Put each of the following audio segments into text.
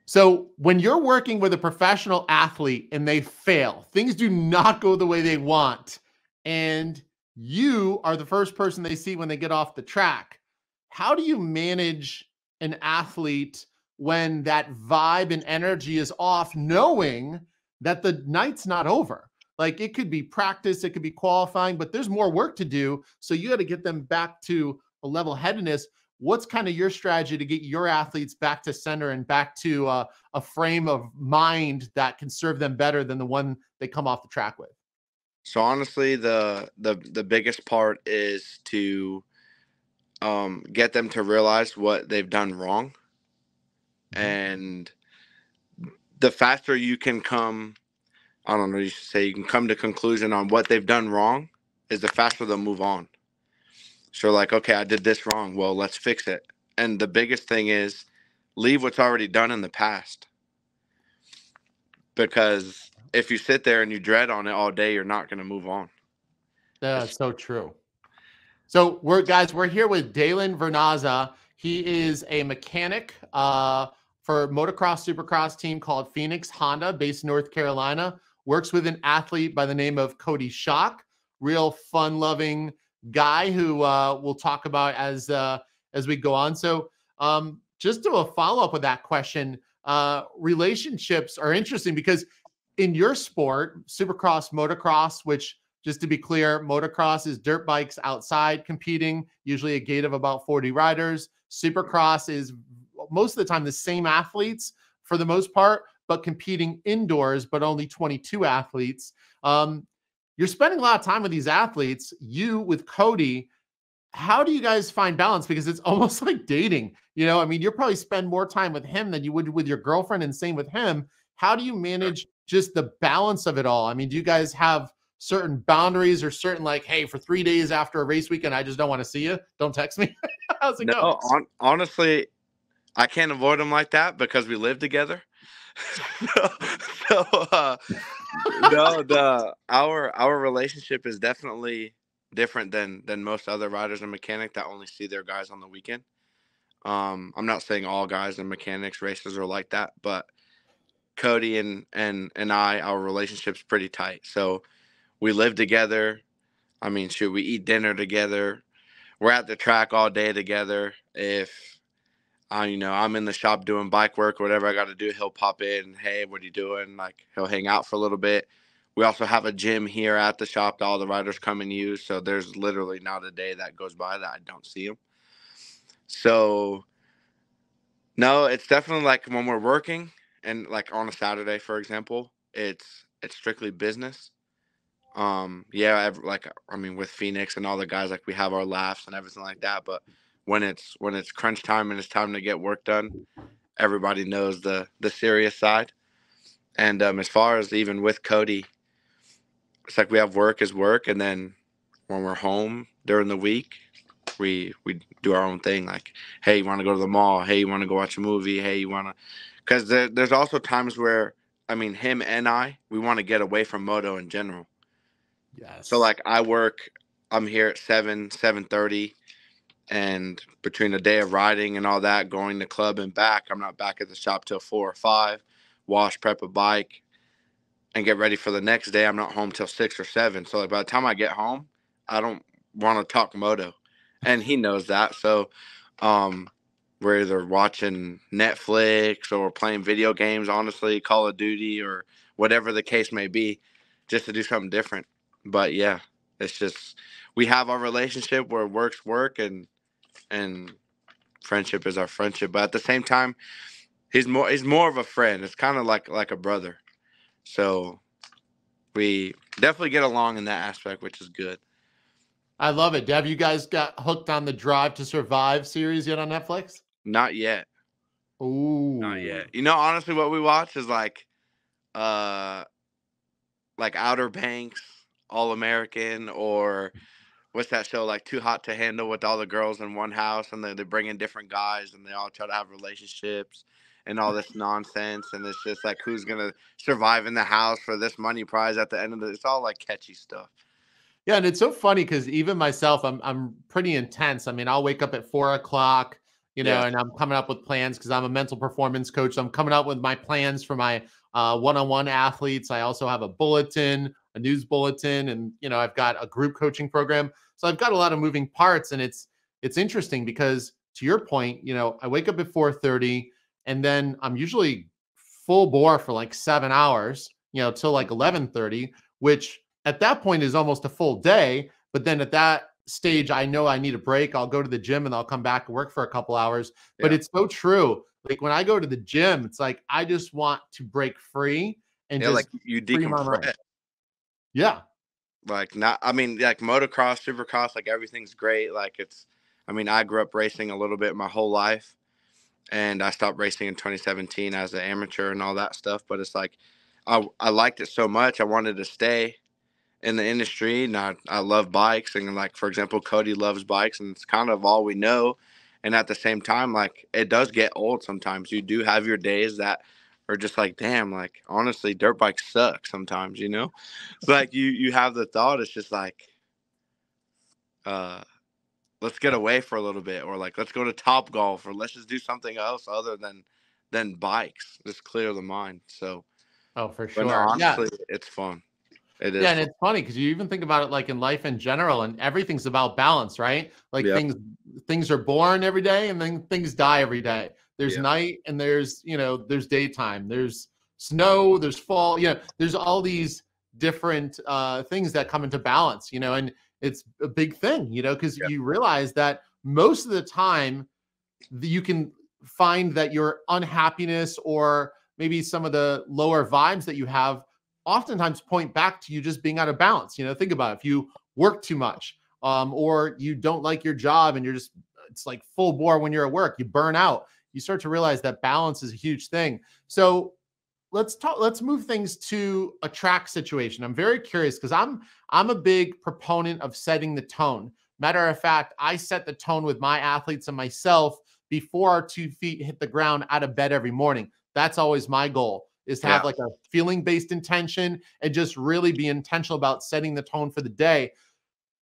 So when you're working with a professional athlete and they fail, things do not go the way they want, and you are the first person they see when they get off the track. How do you manage an athlete when that vibe and energy is off, knowing that the night's not over? Like, it could be practice, it could be qualifying, but there's more work to do. So you got to get them back to a level headedness. What's kind of your strategy to get your athletes back to center and back to a frame of mind that can serve them better than the one they come off the track with? So honestly, the biggest part is to get them to realize what they've done wrong, Mhm. and the faster you can come, I don't know, you should say you can come to conclusion on what they've done wrong, is the faster they'll move on. So like, okay, I did this wrong. Well, let's fix it. And the biggest thing is leave what's already done in the past, because if you sit there and you dread on it all day, you're not going to move on. That's It's, so true. So we're here with Dalen Vernazza. He is a mechanic for motocross supercross team called Phoenix Honda, based in North Carolina. Works with an athlete by the name of Coty Schock, real fun-loving guy who we'll talk about as we go on. So just to a follow-up with that question, relationships are interesting because in your sport, supercross, motocross, which, just to be clear, motocross is dirt bikes outside competing, usually a gate of about 40 riders. Supercross is most of the time the same athletes for the most part, but competing indoors, but only 22 athletes. You're spending a lot of time with these athletes. You with Coty, how do you guys find balance? Because it's almost like dating. I mean, you'll probably spend more time with him than you would with your girlfriend, and same with him. How do you manage just the balance of it all? I mean, do you guys have certain boundaries or certain, like, hey, for 3 days after a race weekend, I just don't want to see you. Don't text me. How's it no, go? honestly, I can't avoid them like that because we live together. so, so no, our relationship is definitely different than most other riders and mechanics that only see their guys on the weekend. I'm not saying all guys and mechanics racers are like that, but Coty and I, our relationship's pretty tight. So we live together. I mean, shoot, we eat dinner together. We're at the track all day together. If I'm in the shop doing bike work or whatever I got to do, he'll pop in. Hey, what are you doing? Like, he'll hang out for a little bit. We also have a gym here at the shop that all the riders come and use. So there's literally not a day that goes by that I don't see him. So no, it's definitely like when we're working and like on a Saturday, for example, it's strictly business. Yeah, like I mean, with Phoenix and all the guys, like we have our laughs and everything like that. But when it's crunch time and it's time to get work done, everybody knows the serious side. And as far as even with Coty, it's like we have work as work, and then when we're home during the week, we do our own thing. Like, hey, you want to go to the mall? Hey, you want to go watch a movie? Hey, you want to? Because there's also times where I mean, him and we want to get away from moto in general. So Yes. like I work, I'm here at 7:30, and between the day of riding and all that, going to club and back, I'm not back at the shop till 4 or 5. Wash, prep a bike, and get ready for the next day. I'm not home till 6 or 7. So like by the time I get home, I don't want to talk moto, and he knows that. So um, we're either watching Netflix or playing video games. Honestly, Call of Duty or whatever the case may be, just to do something different. But yeah, it's just we have our relationship where work's work and friendship is our friendship. But at the same time, he's more of a friend. It's kind of like a brother. So we definitely get along in that aspect, which is good. I love it. Have you guys got hooked on the Drive to Survive series yet on Netflix? Not yet. Not Ooh. yet. Honestly, what we watch is uh like Outer Banks, All American, or what's that show like Too Hot to Handle with all the girls in one house and they bring in different guys and they all try to have relationships and all this nonsense and it's just like who's gonna survive in the house for this money prize at the end of it. It's all like catchy stuff. Yeah, and it's so funny because even myself, I'm pretty intense. I mean, I'll wake up at 4 o'clock, you know, and I'm coming up with plans because I'm a mental performance coach. So I'm coming up with my plans for my one-on-one athletes. I also have a bulletin, a news bulletin, and, you know, I've got a group coaching program. So I've got a lot of moving parts, and it's interesting because, to your point, you know, I wake up at 4:30 and then I'm usually full bore for like 7 hours, you know, till like 11:30, which at that point is almost a full day. But then at that stage, I know I need a break. I'll go to the gym and I'll come back and work for a couple hours. But it's so true. Like when I go to the gym, it's like I just want to break free and just like you free my mind. decompress. Yeah. Like I mean, like motocross, supercross, like everything's great. Like I mean, I grew up racing a little bit my whole life, and I stopped racing in 2017 as an amateur and all that stuff. But it's like, I liked it so much. I wanted to stay in the industry, and I love bikes. And like, for example, Coty loves bikes, and it's kind of all we know. And at the same time, like, it does get old sometimes. You do have your days that are just like, damn, like, honestly, dirt bikes suck sometimes, you know? It's like you have the thought, it's just like, let's get away for a little bit, or like, let's go to Top Golf, or let's just do something else other than bikes. Just clear the mind. So, Oh, for but no, sure. Yeah. honestly, it's fun. It is Yeah, and fun. it's funny because you even think about it like in life in general, and everything's about balance, right? Like Yep. things are born every day, and then things die every day. There's Yep. night, and there's, you know, there's daytime, there's snow, there's fall. You know, there's all these different things that come into balance. You know, and it's a big thing. You know, because Yep. you realize that most of the time you can find that your unhappiness or maybe some of the lower vibes that you have oftentimes point back to you just being out of balance. You know, think about it. If you work too much, or you don't like your job and you're just, it's like full bore when you're at work, you burn out, you start to realize that balance is a huge thing. So let's move things to a track situation. I'm very curious because I'm a big proponent of setting the tone. Matter of fact, I set the tone with my athletes and myself before our 2 feet hit the ground out of bed every morning. That's always my goal, is to have like a feeling-based intention and just really be intentional about setting the tone for the day.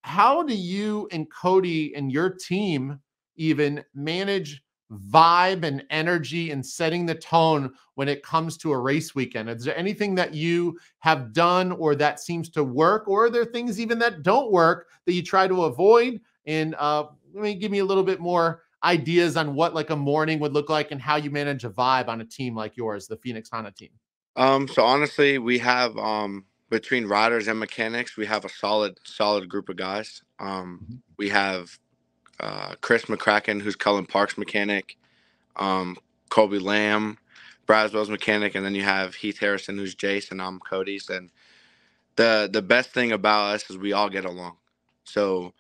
How do you and Coty and your team even manage vibe and energy and setting the tone when it comes to a race weekend? Is there anything that you have done or that seems to work, or are there things even that don't work that you try to avoid? And give me a little bit more ideas on what like a morning would look like and how you manage a vibe on a team like yours, the Phoenix Honda team. So honestly, we have between riders and mechanics, we have a solid group of guys. We have Chris McCracken, who's Cullen Park's mechanic, Colby Lamb, Braswell's mechanic, and then you have Heath Harrison, who's Jace, and I'm Cody's. And the best thing about us is we all get along. So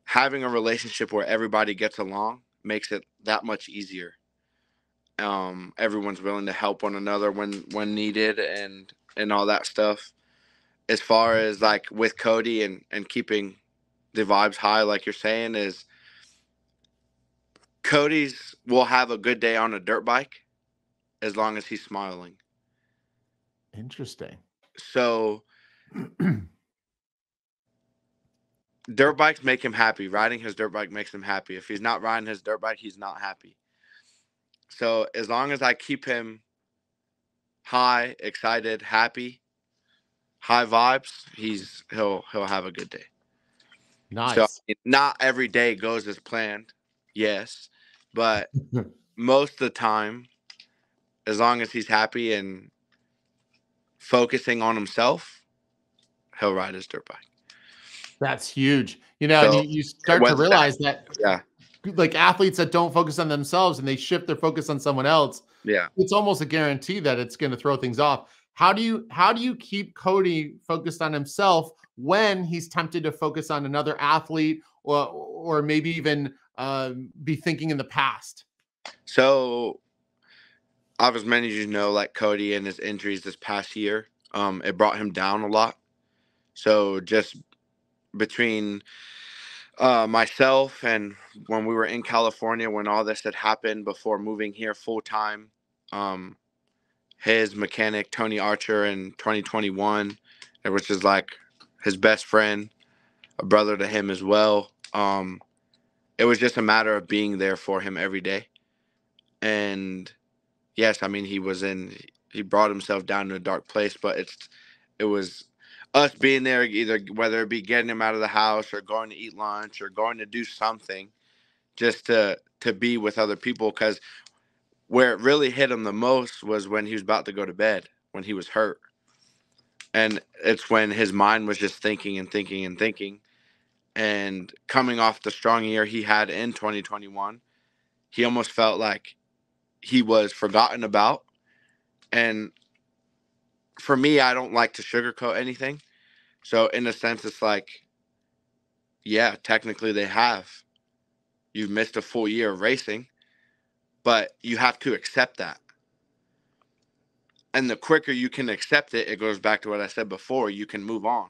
having a relationship where everybody gets along makes it that much easier. Everyone's willing to help one another when needed and all that stuff. As far as like with Coty and keeping the vibes high, like you're saying, is Cody's will have a good day on a dirt bike as long as he's smiling. Interesting. So dirt bikes make him happy. Riding his dirt bike makes him happy. If he's not riding his dirt bike, he's not happy. So as long as I keep him high, excited, happy, high vibes, he'll have a good day. Nice. So not every day goes as planned, yes, but most of the time, as long as he's happy and focusing on himself, he'll ride his dirt bike. That's huge. You know, So, and you start to realize that yeah, like athletes that don't focus on themselves and they shift their focus on someone else, yeah. it's almost a guarantee that it's going to throw things off. How do you keep Coty focused on himself when he's tempted to focus on another athlete or maybe even be thinking in the past? So, as many of you know, like Coty and his injuries this past year, it brought him down a lot. So just between myself and when we were in California, when all this had happened before moving here full time, his mechanic, Tony Archer, in 2021, which is like his best friend, a brother to him as well. it was just a matter of being there for him every day. And yes, I mean, he brought himself down to a dark place, but it was us being there, either whether it be getting him out of the house or going to eat lunch or going to do something just to be with other people. Because where it really hit him the most was when he was about to go to bed, when he was hurt. And it's when his mind was just thinking and thinking and thinking. And coming off the strong year he had in 2021, he almost felt like he was forgotten about. And for me, I don't like to sugarcoat anything. So in a sense, it's like, yeah, technically they have. You've missed a full year of racing, but you have to accept that. And the quicker you can accept it, it goes back to what I said before, you can move on.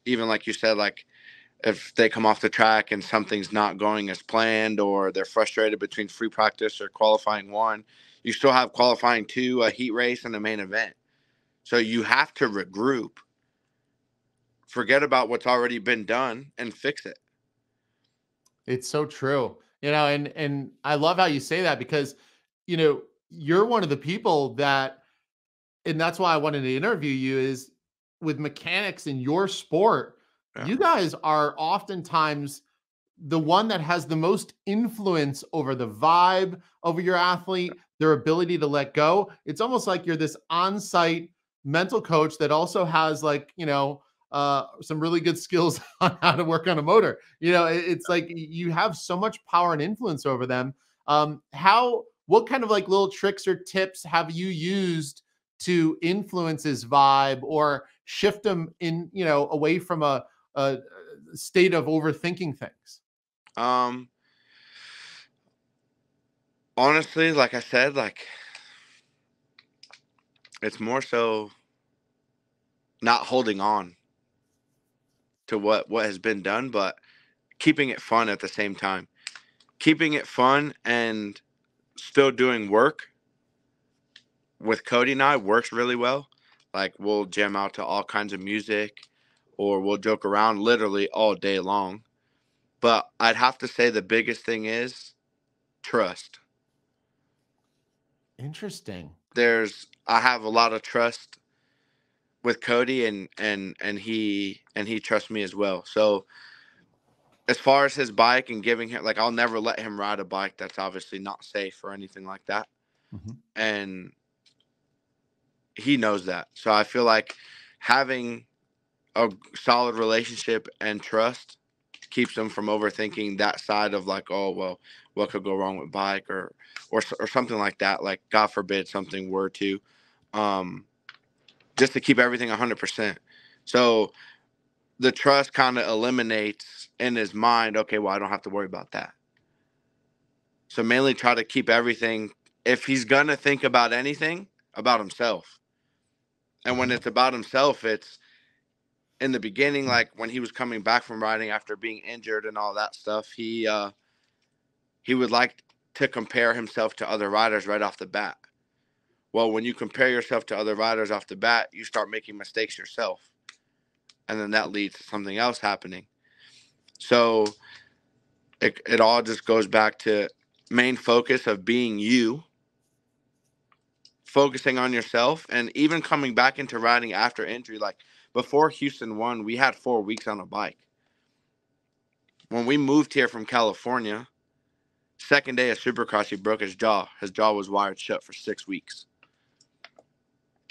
Even like you said, like if they come off the track and something's not going as planned, or they're frustrated between free practice or qualifying one, you still have qualifying two, a heat race, and a main event. So you have to regroup, forget about what's already been done, and fix it. It's so true. And I love how you say that, because, you're one of the people that, and that's why I wanted to interview you, is with mechanics in your sport, Yeah. you guys are oftentimes the one that has the most influence over the vibe over your athlete, their ability to let go. It's almost like you're this on-site mental coach that also has, like, some really good skills on how to work on a motor. It's like you have so much power and influence over them. What kind of like little tricks or tips have you used to influence his vibe or shift him in, away from a state of overthinking things? Honestly, like I said, like it's more so not holding on to what has been done, but keeping it fun at the same time. Keeping it fun and still doing work with Coty and I works really well. Like we'll jam out to all kinds of music, or we'll joke around literally all day long. But I'd have to say the biggest thing is trust. Interesting. I have a lot of trust with Coty, and he trusts me as well. So as far as his bike and giving him, like, I'll never let him ride a bike that's obviously not safe or anything like that. Mm-hmm. And he knows that. So I feel like having a solid relationship and trust keeps him from overthinking that side of like, oh, well, what could go wrong with bike, or something like that. Like, God forbid something were to, just to keep everything 100%. So the trust kind of eliminates in his mind, okay, well, I don't have to worry about that. So mainly try to keep everything, if he's going to think about anything, about himself. And when it's about himself, it's in the beginning, like when he was coming back from riding after being injured and all that stuff, he would like to compare himself to other riders right off the bat. Well, when you compare yourself to other riders off the bat, you start making mistakes yourself. And then that leads to something else happening. So it all just goes back to main focus of being you, focusing on yourself, and even coming back into riding after injury. Like before Houston won, we had 4 weeks on a bike. When we moved here from California, second day of Supercross, he broke his jaw. His jaw was wired shut for 6 weeks.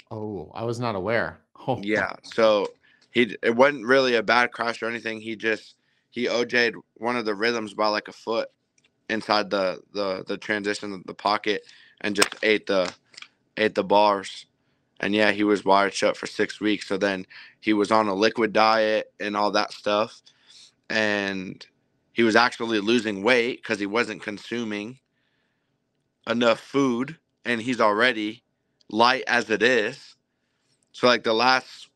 Oh, I was not aware. Oh. Yeah, so it wasn't really a bad crash or anything. He OJ'd one of the rhythms by like a foot inside the transition, the pocket, and just ate the bars. And yeah, he was wired shut for 6 weeks. So then he was on a liquid diet and all that stuff. And he was actually losing weight because he wasn't consuming enough food. And he's already light as it is. So like the last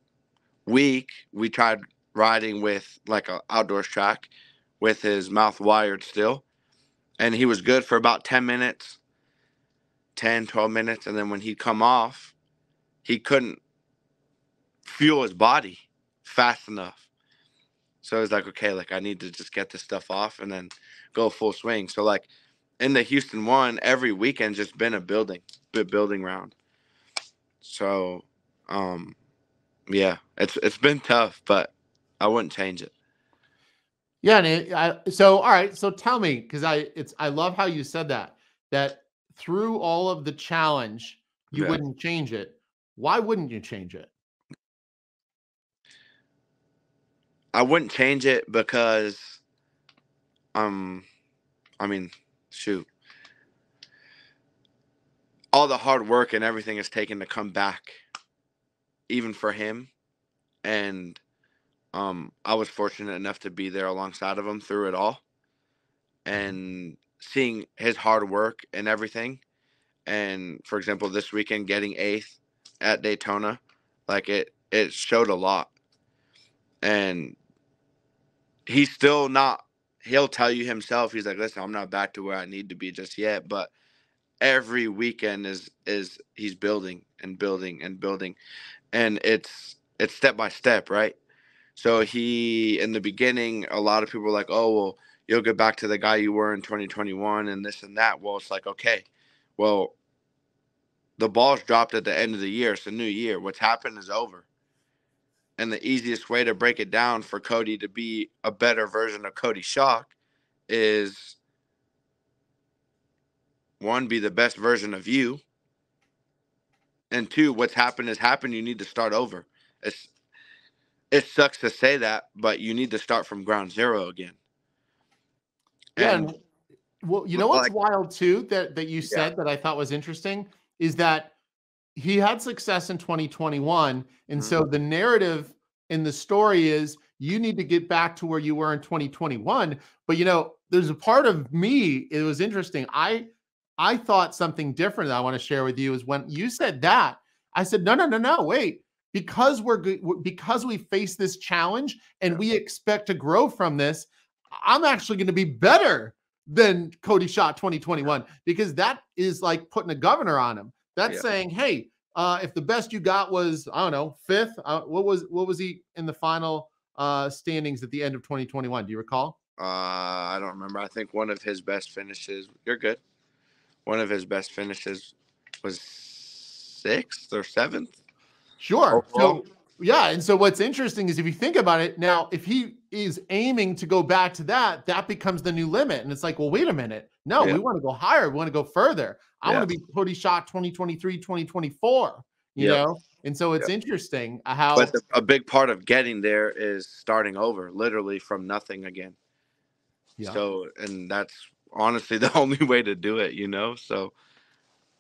week, we tried riding with like an outdoors track with his mouth wired still. And he was good for about 10 minutes, 10, 12 minutes. And then when he'd come off, he couldn't fuel his body fast enough. So it's like, okay, like I need to just get this stuff off and then go full swing. So like in the Houston one, every weekend just been a building round. So, yeah, it's been tough, but I wouldn't change it. Yeah, and so all right, so tell me, because I love how you said that through all of the challenge, you Yeah. wouldn't change it. Why wouldn't you change it? I wouldn't change it because, um, I mean, shoot, all the hard work and everything is taken to come back, even for him. And I was fortunate enough to be there alongside of him through it all, and seeing his hard work and everything. And for example, this weekend getting eighth at Daytona, like it showed a lot. And he's still not. He'll tell you himself. He's like, listen, I'm not back to where I need to be just yet, but every weekend is he's building and building and building, and it's step by step, right? So he, in the beginning, a lot of people were like, oh well, you'll get back to the guy you were in 2021 and this and that. Well, it's like, okay, well, the ball's dropped at the end of the year. It's a new year. What's happened is over. And the easiest way to break it down for Coty to be a better version of Coty Schock is, one, be the best version of you. And two, what's happened is happened. You need to start over. It's, it sucks to say that, but you need to start from ground zero again. Yeah, And and well, you know what's like, wild too that you yeah, said that I thought was interesting is that he had success in 2021, and mhm, so the narrative in the story is you need to get back to where you were in 2021. But there's a part of me, it was interesting. I thought something different that I want to share with you is when you said that, I said, no, no, no, no, wait. Because because we face this challenge and yeah, we expect to grow from this, I'm actually going to be better than Coty Schock 2021 because that is like putting a governor on him. That's yeah. saying, hey, if the best you got was, I don't know, fifth, what was he in the final standings at the end of 2021? Do you recall? I don't remember. I think one of his best finishes. You're good. One of his best finishes was sixth or seventh Sure. overall. So yeah, and so what's interesting is if you think about it now, if he is aiming to go back to that, that becomes the new limit. And it's like, well, wait a minute. No, Yeah, we want to go higher. We want to go further. I want yeah, to be Coty Schock 2023, 2024, yep. And so it's Yep. interesting But how a big part of getting there is starting over, literally from nothing again. yeah. So, and that's honestly the only way to do it, So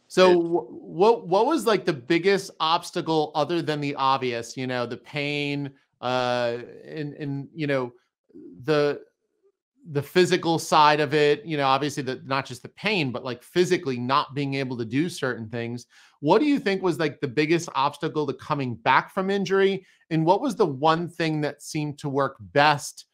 So it, what was like the biggest obstacle other than the obvious, the pain, and the the physical side of it, obviously not just the pain, but like physically not being able to do certain things. What do you think was like the biggest obstacle to coming back from injury? And what was the one thing that seemed to work best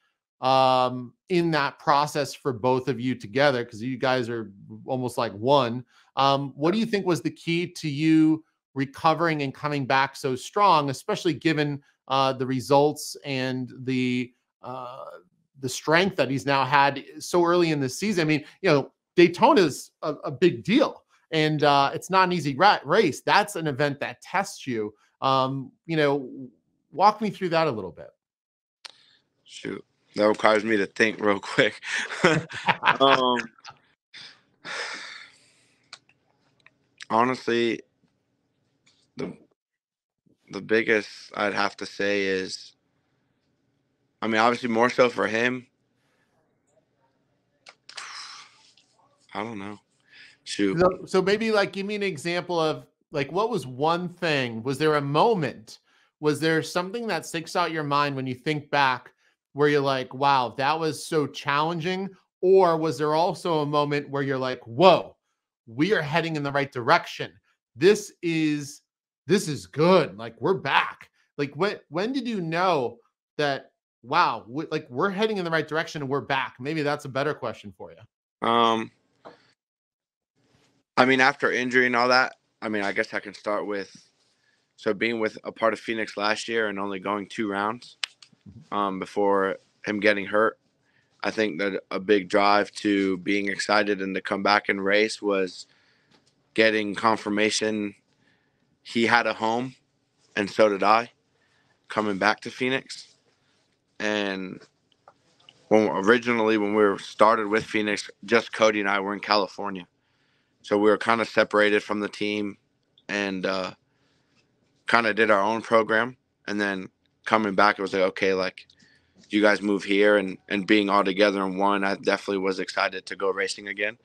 in that process for both of you together? Because you guys are almost like one. What do you think was the key to you recovering and coming back so strong, especially given the results and the strength that he's now had so early in the season? I mean, Daytona is a big deal, and it's not an easy race. That's an event that tests you. Walk me through that a little bit. shoot, that requires me to think real quick. um, Honestly, the the biggest I'd have to say is, I mean, obviously more so for him. I don't know. Shoot. So maybe like give me an example of like what was one thing? Was there a moment? Was there something that sticks out your mind when you think back where you're like, wow, that was so challenging? Or was there also a moment where you're like, whoa, we are heading in the right direction. This is good. Like we're back. Like when did you know that wow, like we're heading in the right direction and we're back? Maybe that's a better question for you. Um, I mean, after injury and all that, I mean, I guess I can start with, so being with a part of Phoenix last year and only going 2 rounds before him getting hurt. I think that a big drive to being excited and to come back and race was getting confirmation he had a home, and so did I, coming back to Phoenix. And when we were started with Phoenix, just Coty and I were in California. So we were kind of separated from the team and kind of did our own program. And then coming back, it was like, okay, like, you guys move here, and being all together in one, I definitely was excited to go racing again,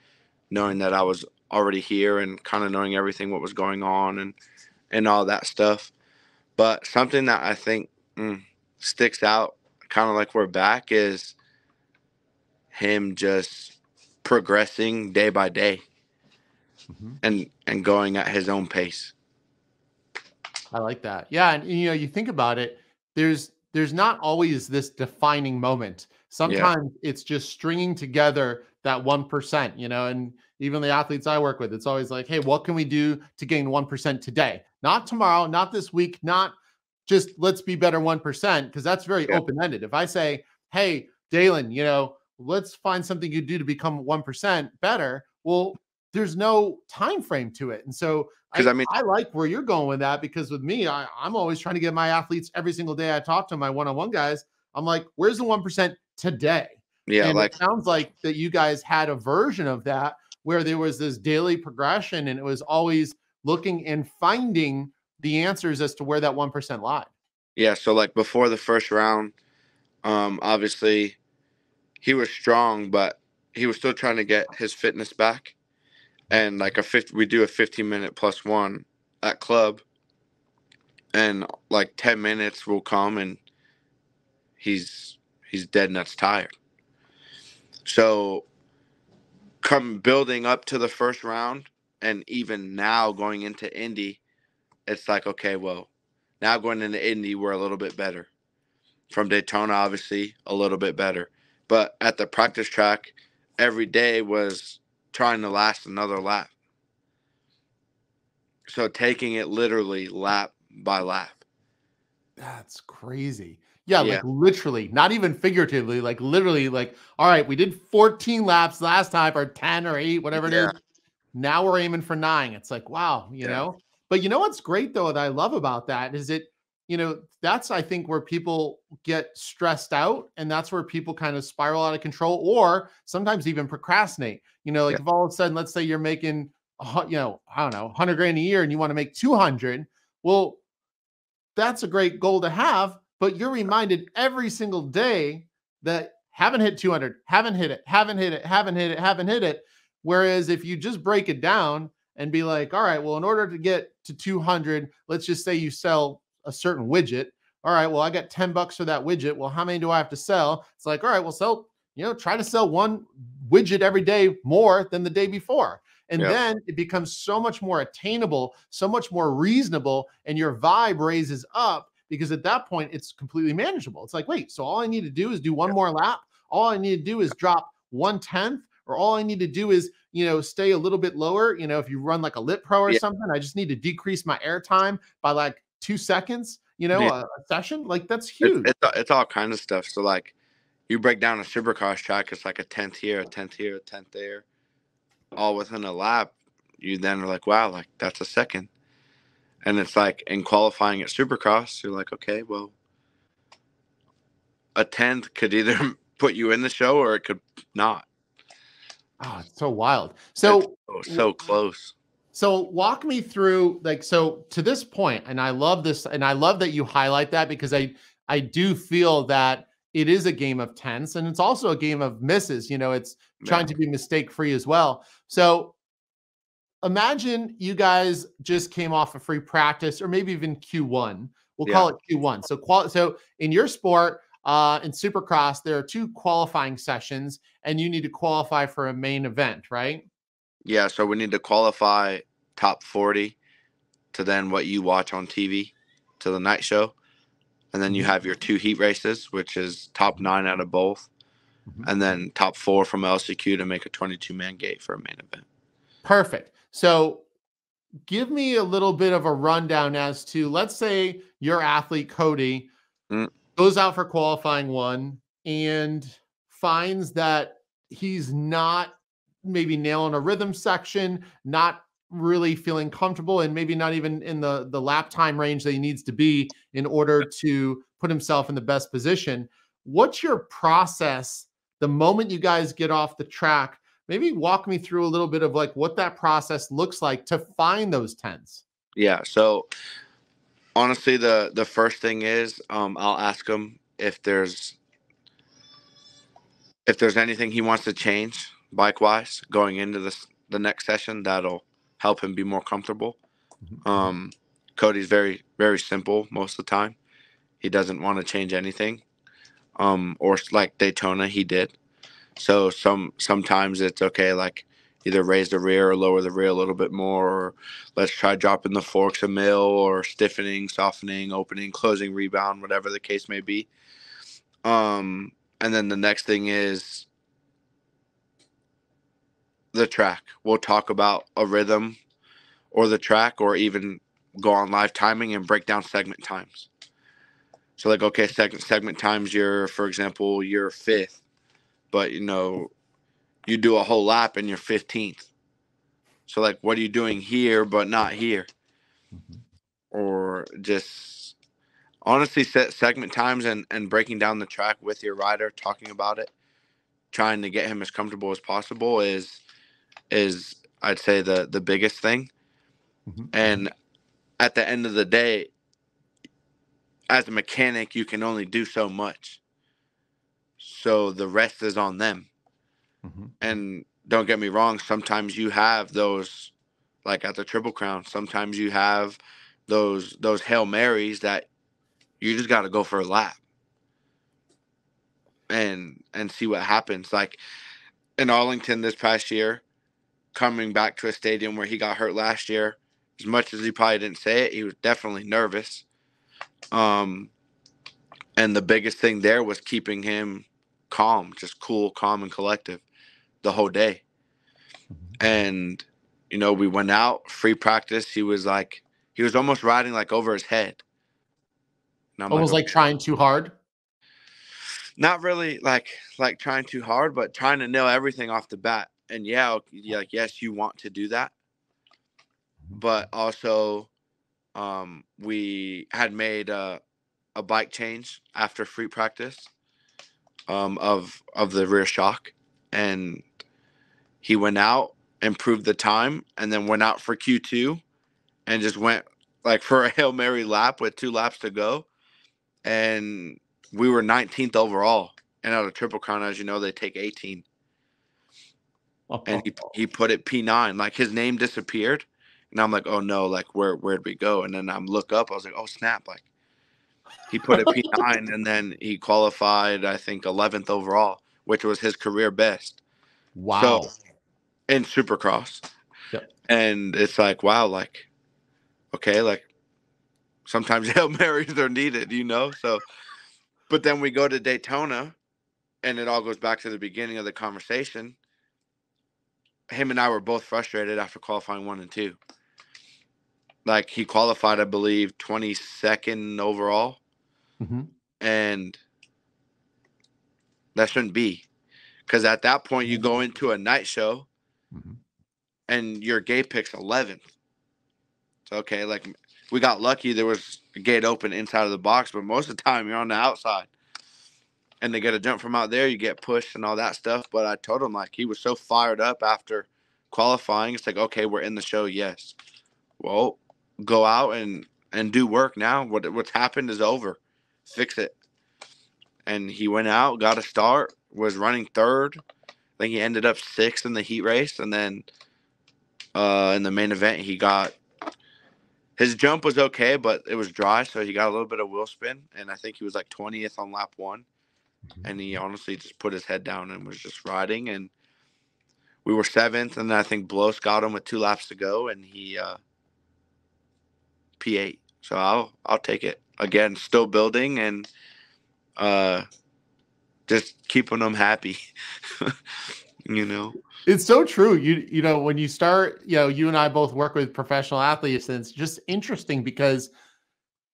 knowing that I was already here and kind of knowing everything, what was going on and all that stuff. But something that I think sticks out, kind of like we're back, is him just progressing day by day and going at his own pace. I like that. Yeah, and you know, you think about it, there's not always this defining moment. Sometimes it's just stringing together that 1%, you know, and even the athletes I work with, it's always like, hey, what can we do to gain 1% today? Not tomorrow, not this week, not just let's be better 1%, because that's very open-ended. If I say, hey, Dalen, you know, let's find something you do to become 1% better, well, there's no time frame to it. And so I like where you're going with that, because with me, I'm always trying to get my athletes every single day I talk to my one-on-one guys. I'm like, where's the 1% today? Yeah, and like, it sounds like that you guys had a version of that where there was this daily progression, and it was always looking and finding the answers as to where that 1% lied. Yeah, so like before the first round, obviously he was strong, but he was still trying to get his fitness back. And like we do a 15-minute plus one at club, and like 10 minutes will come and he's dead nuts tired. So come building up to the first round, and even now going into Indy, it's like, okay, well, now going into Indy, we're a little bit better. From Daytona, obviously, a little bit better. But at the practice track, every day was trying to last another lap. So taking it literally lap by lap. That's crazy. Yeah, like literally, not even figuratively, like literally, like, all right, we did 14 laps last time, or 10 or 8, whatever it is. Now we're aiming for 9. It's like, wow, you know. But you know what's great though, that I love about that is you know, that's, I think, where people get stressed out, and that's where people kind of spiral out of control, or sometimes even procrastinate. You know, like if all of a sudden, let's say you're making, you know, I don't know, 100 grand a year and you want to make 200. Well, that's a great goal to have, but you're reminded every single day that haven't hit 200, haven't hit it, haven't hit it, haven't hit it, haven't hit it. Whereas if you just break it down and be like, all right, well, in order to get to 200, let's just say you sell a certain widget. All right, well, I got $10 for that widget. Well, how many do I have to sell? It's like, all right, well, sell, you know, try to sell one widget every day more than the day before. And then it becomes so much more attainable, so much more reasonable, and your vibe raises up, because at that point it's completely manageable. It's like, wait, so all I need to do is do one more lap. All I need to do is drop 1/10, or all I need to do is, you know, stay a little bit lower. You know, if you run like a lit pro or something, I just need to decrease my air time by like 2 seconds, you know, a session. Like, that's huge. It's all kind of stuff. So like you break down a Supercross track, it's like a 10th here, a 10th here, a 10th there, all within a lap. You then are like, wow, like that's a second. And it's like in qualifying at Supercross, you're like, okay, well, a 10th could either put you in the show or it could not. Oh, it's so wild. So it's so close. So walk me through, like, so to this point, and I love this, and I love that you highlight that, because I do feel that it is a game of tenths, and it's also a game of misses. You know, it's trying to be mistake free as well. So imagine you guys just came off a free practice, or maybe even Q1. We'll call it Q1. So in your sport, in Supercross, there are 2 qualifying sessions, and you need to qualify for a main event, right? Yeah, so we need to qualify top 40 to then what you watch on TV to the night show. And then you have your 2 heat races, which is top 9 out of both. And then top 4 from LCQ to make a 22-man gate for a main event. Perfect. So give me a little bit of a rundown as to, let's say your athlete, Coty, goes out for qualifying 1. and finds that he's not maybe nailing a rhythm section, not really feeling comfortable, and maybe not even in the lap time range that he needs to be in order to put himself in the best position. What's your process the moment you guys get off the track? Maybe walk me through a little bit of like what that process looks like to find those tens. Yeah. So honestly, the first thing is I'll ask him if there's anything he wants to change bike wise going into the next session that'll help him be more comfortable. Cody's very, very simple most of the time. He doesn't want to change anything. Or like Daytona, he did. So sometimes it's okay, like either raise the rear or lower the rear a little bit more, or let's try dropping the forks a mil, or stiffening, softening, opening, closing, rebound, whatever the case may be. And then the next thing is the track. We'll talk about a rhythm or the track, or even go on live timing and break down segment times. So like, okay, segment times, for example, you're 5th, but you do a whole lap and you're 15th. So like, what are you doing here but not here? Or just honestly set segment times and breaking down the track with your rider, talking about it, trying to get him as comfortable as possible is I'd say the biggest thing. And at the end of the day, as a mechanic, you can only do so much. So the rest is on them. And don't get me wrong, sometimes you have those, like at the Triple Crown, sometimes you have those Hail Marys that you just got to go for a lap and see what happens. Like in Arlington this past year, coming back to a stadium where he got hurt last year, as much as he probably didn't say it, he was definitely nervous. And the biggest thing there was keeping him calm, just cool, calm, and collective the whole day. And, we went out, free practice. He was almost riding like over his head. Almost like trying too hard? Not really like trying too hard, but trying to nail everything off the bat. And yes, you want to do that. But also, we had made a bike change after free practice of the rear shock, and he went out, improved the time, and then went out for Q2 and just went like for a Hail Mary lap with 2 laps to go, and we were 19th overall. And out of Triple Crown, as you know, they take 18. And he put it P9, like his name disappeared, and I'm like, oh no, like where'd we go? And then I'm look up, I was like, oh snap, like he put it P9, and then he qualified, I think 11th overall, which was his career best. Wow. So, in Supercross. Yep. And it's like, wow, like, okay, like sometimes Hail Marys are needed, So, but then we go to Daytona, and it all goes back to the beginning of the conversation. Him and I were both frustrated after qualifying 1 and 2. Like he qualified, I believe, 22nd overall. And that shouldn't be, because at that point you go into a night show and your gate pick's 11th. So, okay, like we got lucky there was a gate open inside of the box, but most of the time you're on the outside. And they get a jump from out there, you get pushed and all that stuff. But I told him, like, he was so fired up after qualifying. It's like, okay, we're in the show, yes. Well, go out and do work now. What's happened is over. Fix it. And he went out, got a start, was running 3rd. I think he ended up 6th in the heat race. And then in the main event, his jump was okay, but it was dry, so he got a little bit of wheel spin. And I think he was like 20th on lap 1. And he honestly just put his head down and was just riding. And we were 7th, and I think Bloss got him with 2 laps to go, and he P8. So I'll take it. Again, still building and just keeping them happy. It's so true. When you start, you and I both work with professional athletes, and it's just interesting because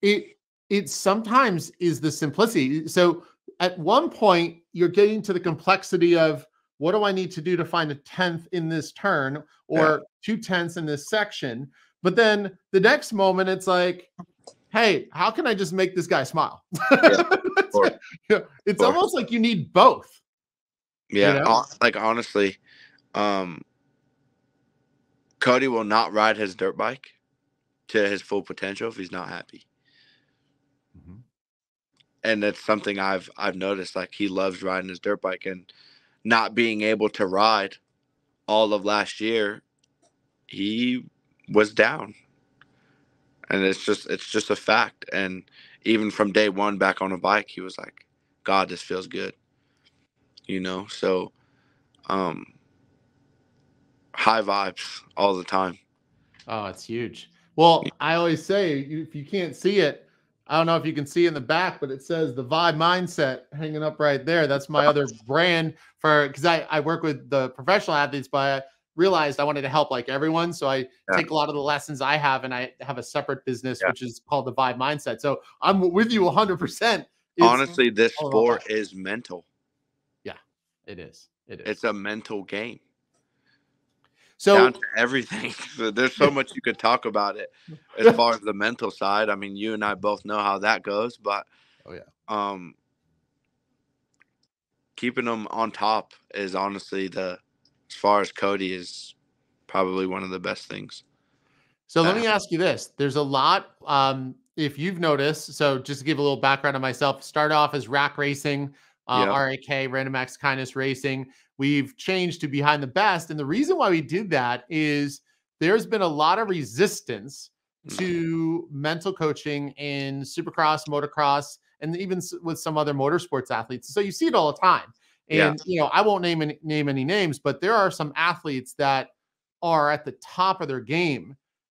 it sometimes is the simplicity. So at one point you're getting to the complexity of what do I need to do to find a 10th in this turn or 2/10 in this section. But then the next moment it's like, hey, how can I just make this guy smile? It's almost like you need both. Yeah. You know? Like honestly, Coty will not ride his dirt bike to his full potential if he's not happy. Mm-hmm. And that's something I've noticed. Like he loves riding his dirt bike, and not being able to ride all of last year, he was down. And it's just a fact. And even from day one back on a bike, he was like, God, this feels good. You know, so high vibes all the time. Oh, it's huge. Well, I always say if you can't see it, I don't know if you can see in the back, but it says the Vibe Mindset hanging up right there. That's my other brand for, because I work with the professional athletes, but I realized I wanted to help like everyone. So I take a lot of the lessons I have and I have a separate business, which is called the Vibe Mindset. So I'm with you 100%. Honestly, this sport is mental. Yeah, it is. It is. It's a mental game. So down to everything. So there's so much you could talk about it as far as the mental side. I mean, you and I both know how that goes, but keeping them on top is honestly as far as Coty is probably one of the best things. So let me ask you this. There's a lot, if you've noticed, so just to give a little background on myself, start off as rack racing, RAK, Random Acts of Kindness Racing. We've changed to Behind the Best. And the reason why we did that is there's been a lot of resistance to mental coaching in Supercross, motocross, and even with some other motorsports athletes. So you see it all the time. And, you know, I won't name any names, but there are some athletes that are at the top of their game.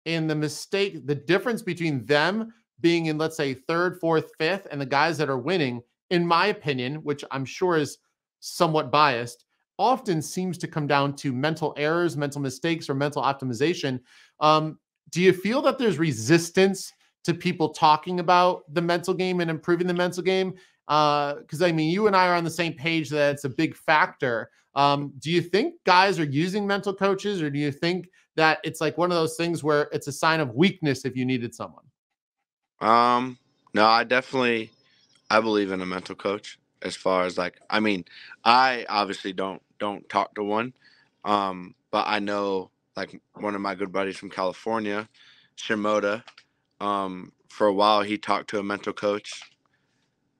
And the difference between them being in, let's say, third, fourth, fifth, and the guys that are winning, in my opinion, which I'm sure is somewhat biased, often seems to come down to mental errors, mental mistakes, or mental optimization. Do you feel that there's resistance to people talking about the mental game and improving the mental game? Because I mean, you and I are on the same page that it's a big factor. Do you think guys are using mental coaches, or do you think that it's like one of those things where it's a sign of weakness if you needed someone? No, I believe in a mental coach as far as like, I mean, I obviously don't talk to one. But I know like one of my good buddies from California, Shimoda, for a while, he talked to a mental coach.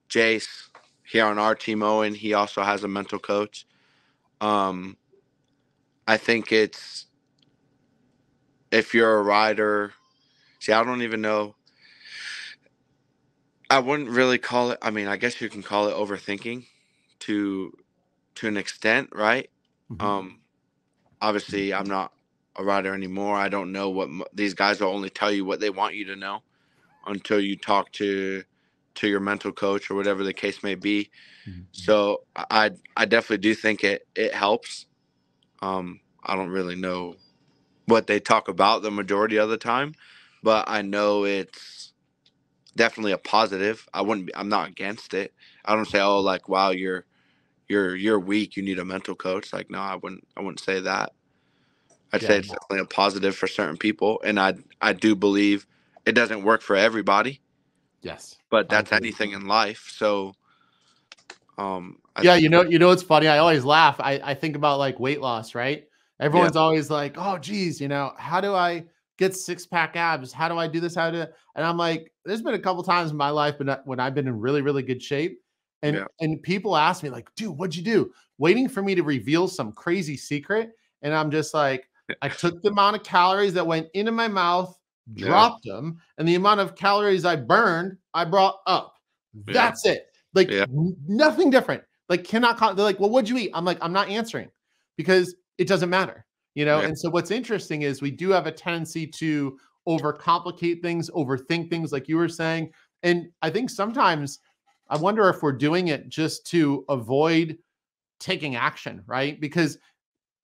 Jace here on our team, Owen, he also has a mental coach. I think it's, if you're a rider, see, I don't even know. I wouldn't really call it, I mean, I guess you can call it overthinking to an extent, right? Mm-hmm. Obviously, I'm not a rider anymore. I don't know what these guys will only tell you what they want you to know until you talk to your mental coach or whatever the case may be. Mm-hmm. So I definitely do think it helps. I don't really know what they talk about the majority of the time, but I know it's definitely a positive. I'm not against it. I don't say, oh, like, wow, you're weak, you need a mental coach. Like, no, I wouldn't say that. I'd say it's definitely a positive for certain people, and I do believe it doesn't work for everybody. Yes, but that's anything in life. So, you know, it's funny. I always laugh. I think about like weight loss, right? Everyone's always like, oh, geez, you know, how do I get 6-pack abs? How do I do this? And I'm like, there's been a couple times in my life when I've been in really, really good shape. And people ask me like, dude, what'd you do? Waiting for me to reveal some crazy secret. And I'm just like, I took the amount of calories that went into my mouth, dropped them, and the amount of calories I burned, I brought up. That's it. Like nothing different. Like they're like, well, what'd you eat? I'm like, I'm not answering because it doesn't matter, you know? And so what's interesting is we do have a tendency to overcomplicate things, overthink things like you were saying. And I think sometimes I wonder if we're doing it just to avoid taking action, right? Because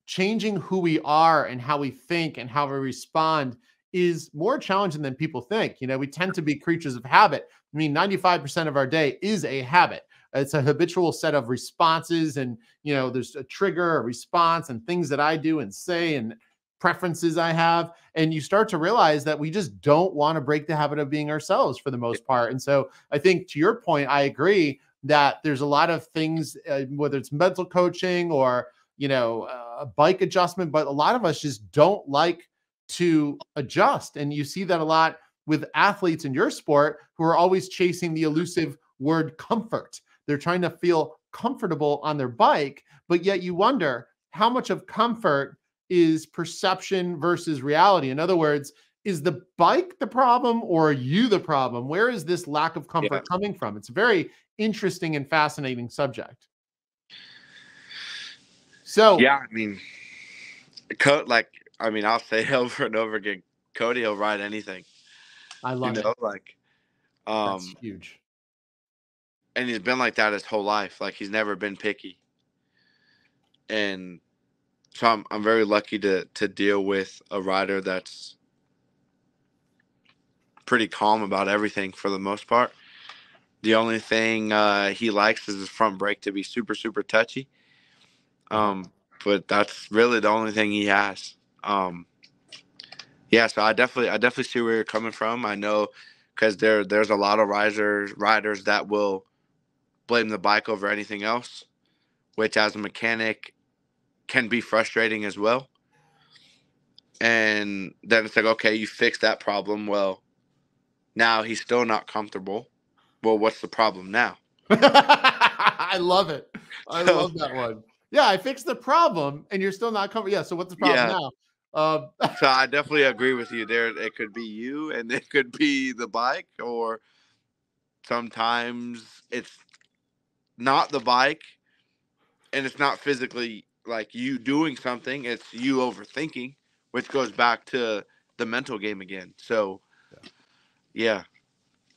changing who we are and how we think and how we respond is more challenging than people think. You know, we tend to be creatures of habit. I mean, 95% of our day is a habit. it's a habitual set of responses, and there's a trigger, a response, and things that I do and say, and preferences I have. And you start to realize that we just don't want to break the habit of being ourselves for the most part. And so I think, to your point, I agree that there's a lot of things, whether it's mental coaching or a bike adjustment, but a lot of us just don't like to adjust. And you see that a lot with athletes in your sport who are always chasing the elusive word comfort. They're trying to feel comfortable on their bike, but yet you wonder how much of comfort is perception versus reality. In other words, is the bike the problem, or are you the problem? Where is this lack of comfort coming from? It's a very interesting and fascinating subject. So yeah, I mean, I'll say over and over again, Coty will ride anything. I love it. That's huge. And he's been like that his whole life. Like, he's never been picky. And so I'm very lucky to deal with a rider that's pretty calm about everything for the most part. The only thing he likes is his front brake to be super, super touchy. But that's really the only thing he has. So I definitely see where you're coming from. I know, because there's a lot of riders that will blame the bike over anything else, which as a mechanic can be frustrating as well. And then it's like, okay, you fix that problem. Well, now he's still not comfortable. Well, what's the problem now? I love it. I love that one. Yeah, I fixed the problem and you're still not comfortable. Yeah, so what's the problem now? So I definitely agree with you there. It could be you, and it could be the bike, or sometimes it's not the bike and it's not physically like you doing something. It's you overthinking, which goes back to the mental game again. So yeah.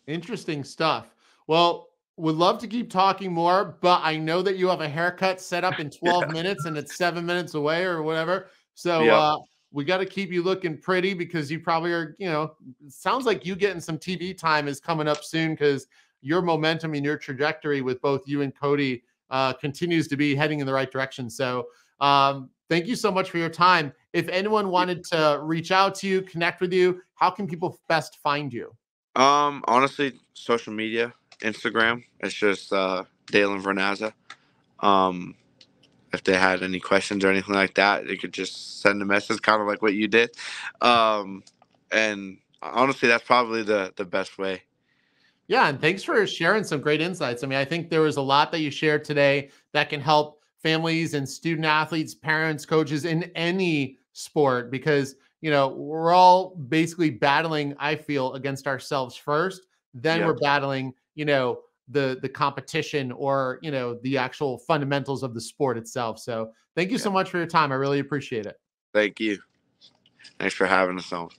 Interesting stuff. Well, would love to keep talking more, but I know that you have a haircut set up in 12 minutes and it's 7 minutes away or whatever. So we got to keep you looking pretty, because you probably are, it sounds like you getting some TV time is coming up soon, because your momentum and your trajectory with both you and Coty continues to be heading in the right direction. So thank you so much for your time. If anyone wanted to reach out to you, connect with you, how can people best find you? Honestly, social media, Instagram. It's just Dalen Vernazza. If they had any questions or anything like that, they could just send a message, kind of like what you did. And honestly, that's probably the best way. Yeah, and thanks for sharing some great insights. I mean, I think there was a lot that you shared today that can help families and student athletes, parents, coaches in any sport, because we're all basically battling, I feel, against ourselves first. Then we're battling, the competition, or, the actual fundamentals of the sport itself. So thank you so much for your time. I really appreciate it. Thank you. Thanks for having us on.